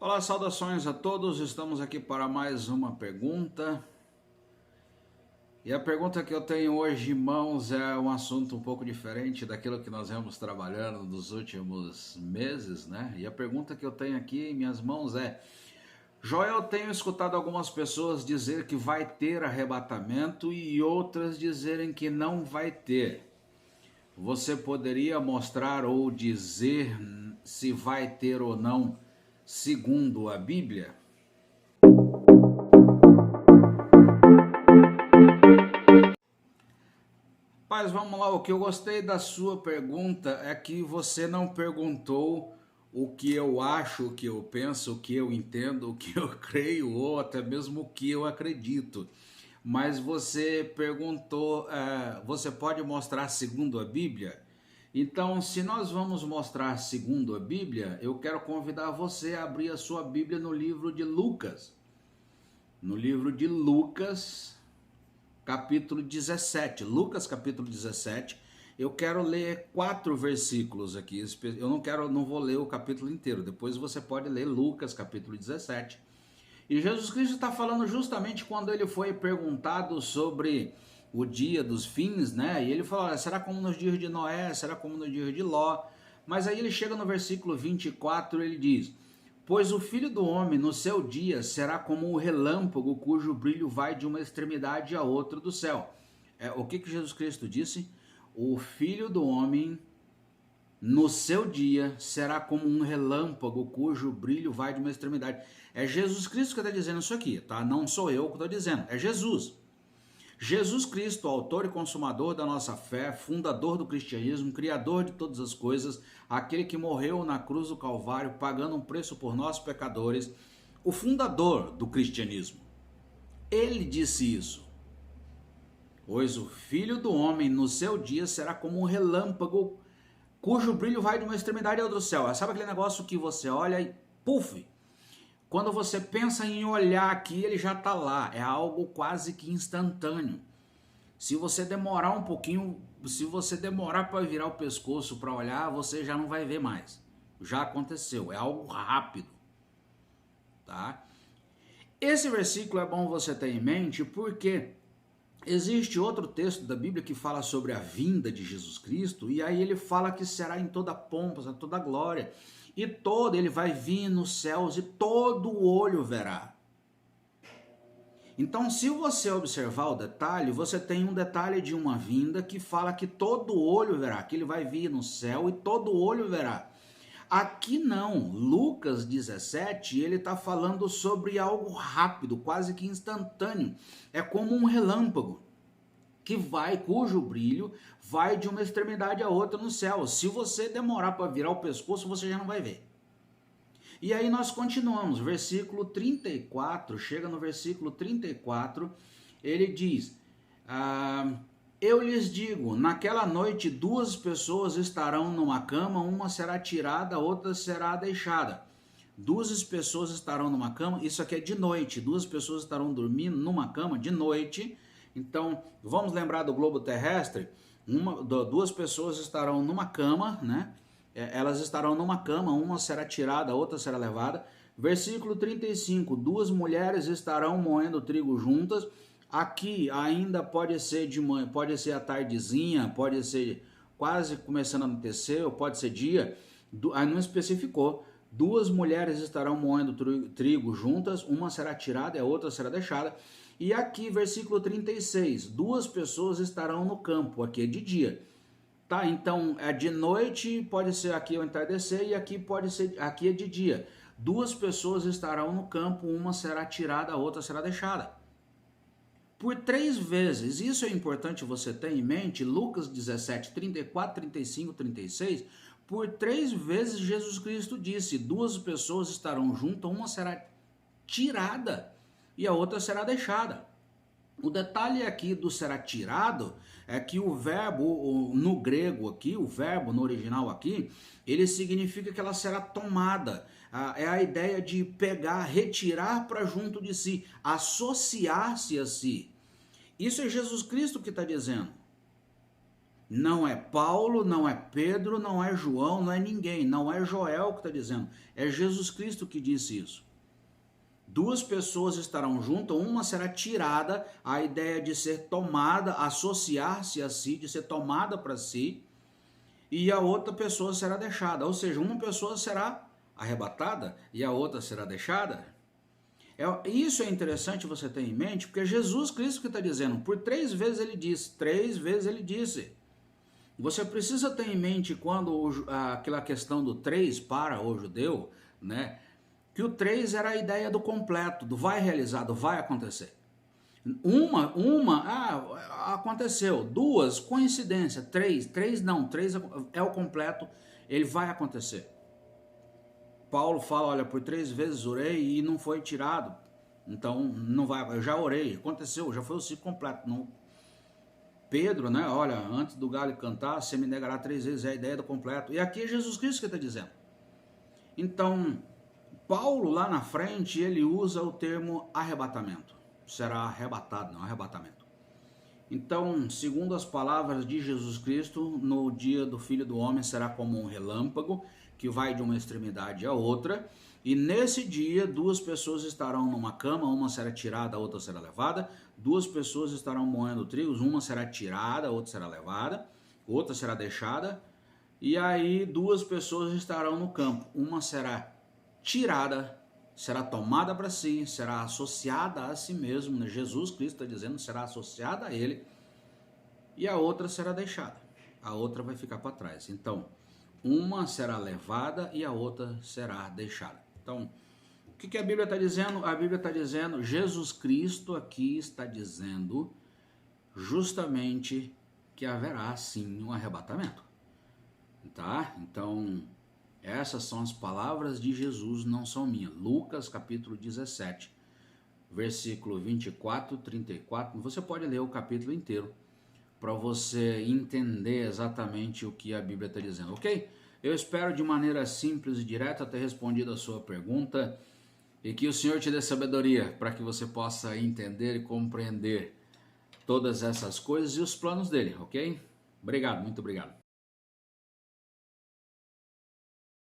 Olá, saudações a todos. Estamos aqui para mais uma pergunta. E a pergunta que eu tenho hoje, irmãos, é um assunto um pouco diferente daquilo que nós vemos trabalhando nos últimos meses, né? E a pergunta que eu tenho aqui em minhas mãos é: Joel, tenho escutado algumas pessoas dizer que vai ter arrebatamento e outras dizerem que não vai ter. Você poderia mostrar ou dizer se vai ter ou não, segundo a Bíblia? Mas vamos lá, o que eu gostei da sua pergunta é que você não perguntou o que eu acho, o que eu penso, o que eu entendo, o que eu creio ou até mesmo o que eu acredito. Mas você perguntou, você pode mostrar segundo a Bíblia? Então, se nós vamos mostrar segundo a Bíblia, eu quero convidar você a abrir a sua Bíblia no livro de Lucas. No livro de Lucas, capítulo 17. Lucas, capítulo 17. Eu quero ler 4 versículos aqui. Eu não vou ler o capítulo inteiro. Depois você pode ler Lucas, capítulo 17. E Jesus Cristo está falando justamente quando ele foi perguntado sobre o dia dos fins, né? E ele falou: será como nos dias de Noé? Será como nos dias de Ló? Mas aí ele chega no versículo 24, ele diz: pois o Filho do Homem no seu dia será como um relâmpago cujo brilho vai de uma extremidade à outra do céu. O que Jesus Cristo disse? O Filho do Homem no seu dia será como um relâmpago cujo brilho vai de uma extremidade. É Jesus Cristo que está dizendo isso aqui, tá? Não sou eu que estou dizendo, é Jesus. Jesus Cristo, autor e consumador da nossa fé, fundador do cristianismo, criador de todas as coisas, aquele que morreu na cruz do Calvário, pagando um preço por nós pecadores, o fundador do cristianismo. Ele disse isso. Pois o Filho do Homem no seu dia será como um relâmpago cujo brilho vai de uma extremidade ao outro céu. Sabe aquele negócio que você olha e puf! Quando você pensa em olhar aqui, ele já está lá. É algo quase que instantâneo. Se você demorar um pouquinho, se você demorar para virar o pescoço para olhar, você já não vai ver mais. Já aconteceu, é algo rápido. Tá? Esse versículo é bom você ter em mente porque existe outro texto da Bíblia que fala sobre a vinda de Jesus Cristo, e aí ele fala que será em toda pompa, toda glória, e ele vai vir nos céus e todo olho verá. Então, se você observar o detalhe, você tem um detalhe de uma vinda que fala que todo olho verá, que ele vai vir no céu e todo olho verá. Aqui não, Lucas 17, ele está falando sobre algo rápido, quase que instantâneo. É como um relâmpago, cujo brilho vai de uma extremidade a outra no céu. Se você demorar para virar o pescoço, você já não vai ver. E aí nós continuamos, versículo 34, chega no versículo 34, ele diz: eu lhes digo, naquela noite 2 pessoas estarão numa cama, uma será tirada, a outra será deixada. 2 pessoas estarão numa cama, isso aqui é de noite, 2 pessoas estarão dormindo numa cama de noite. Então, vamos lembrar do globo terrestre, 2 pessoas estarão numa cama, né? Elas estarão numa cama, uma será tirada, a outra será levada. Versículo 35, 2 mulheres estarão moendo trigo juntas. Aqui ainda pode ser de manhã, pode ser à tardezinha, pode ser quase começando a anoitecer, ou pode ser dia, aí não especificou. 2 mulheres estarão moendo trigo juntas, uma será tirada e a outra será deixada. E aqui, versículo 36, 2 pessoas estarão no campo, aqui é de dia. Tá, então é de noite, pode ser aqui ao entardecer, e aqui pode ser, aqui é de dia. 2 pessoas estarão no campo, uma será tirada, a outra será deixada. Por 3 vezes, isso é importante você ter em mente, Lucas 17, 34, 35, 36, por 3 vezes Jesus Cristo disse: 2 pessoas estarão juntas, uma será tirada e a outra será deixada. O detalhe aqui do será tirado é que o verbo no grego aqui, o verbo no original aqui, ele significa que ela será tomada. É a ideia de pegar, retirar para junto de si, associar-se a si. Isso é Jesus Cristo que está dizendo. Não é Paulo, não é Pedro, não é João, não é ninguém, não é Joel que está dizendo, é Jesus Cristo que disse isso. Duas pessoas estarão juntas, uma será tirada, a ideia de ser tomada, associar-se a si, de ser tomada para si, e a outra pessoa será deixada. Ou seja, uma pessoa será arrebatada e a outra será deixada. Isso é interessante você ter em mente, porque Jesus Cristo que está dizendo, por 3 vezes ele disse, 3 vezes ele disse. Você precisa ter em mente quando aquela questão do 3 para o judeu, né? Que o 3 era a ideia do completo, do vai realizado, vai acontecer. Aconteceu. 2, coincidência. 3 não, 3 é o completo, ele vai acontecer. Paulo fala, olha, por 3 vezes orei e não foi tirado. Então, não vai, eu já orei, aconteceu, já foi o ciclo completo. Não. Pedro, né, olha, antes do galho cantar, você me negará 3 vezes, é a ideia do completo. E aqui é Jesus Cristo que está dizendo. Então, Paulo lá na frente, ele usa o termo arrebatamento. Será arrebatado, não arrebatamento. Então, segundo as palavras de Jesus Cristo, no dia do Filho do Homem será como um relâmpago, que vai de uma extremidade à outra, e nesse dia 2 pessoas estarão numa cama, uma será tirada, a outra será levada, 2 pessoas estarão moendo trigos, uma será tirada, a outra será levada, outra será deixada, e aí 2 pessoas estarão no campo, uma será tirada, será tomada para si, será associada a si mesmo, né? Jesus Cristo está dizendo, será associada a ele, e a outra será deixada, a outra vai ficar para trás. Então, uma será levada e a outra será deixada. Então, o que a Bíblia está dizendo? A Bíblia está dizendo, Jesus Cristo aqui está dizendo justamente que haverá sim um arrebatamento, tá? Então, essas são as palavras de Jesus, não são minhas. Lucas capítulo 17, versículo 24, 34. Você pode ler o capítulo inteiro para você entender exatamente o que a Bíblia está dizendo, ok? Eu espero de maneira simples e direta ter respondido a sua pergunta e que o Senhor te dê sabedoria para que você possa entender e compreender todas essas coisas e os planos dele, ok? Obrigado, muito obrigado.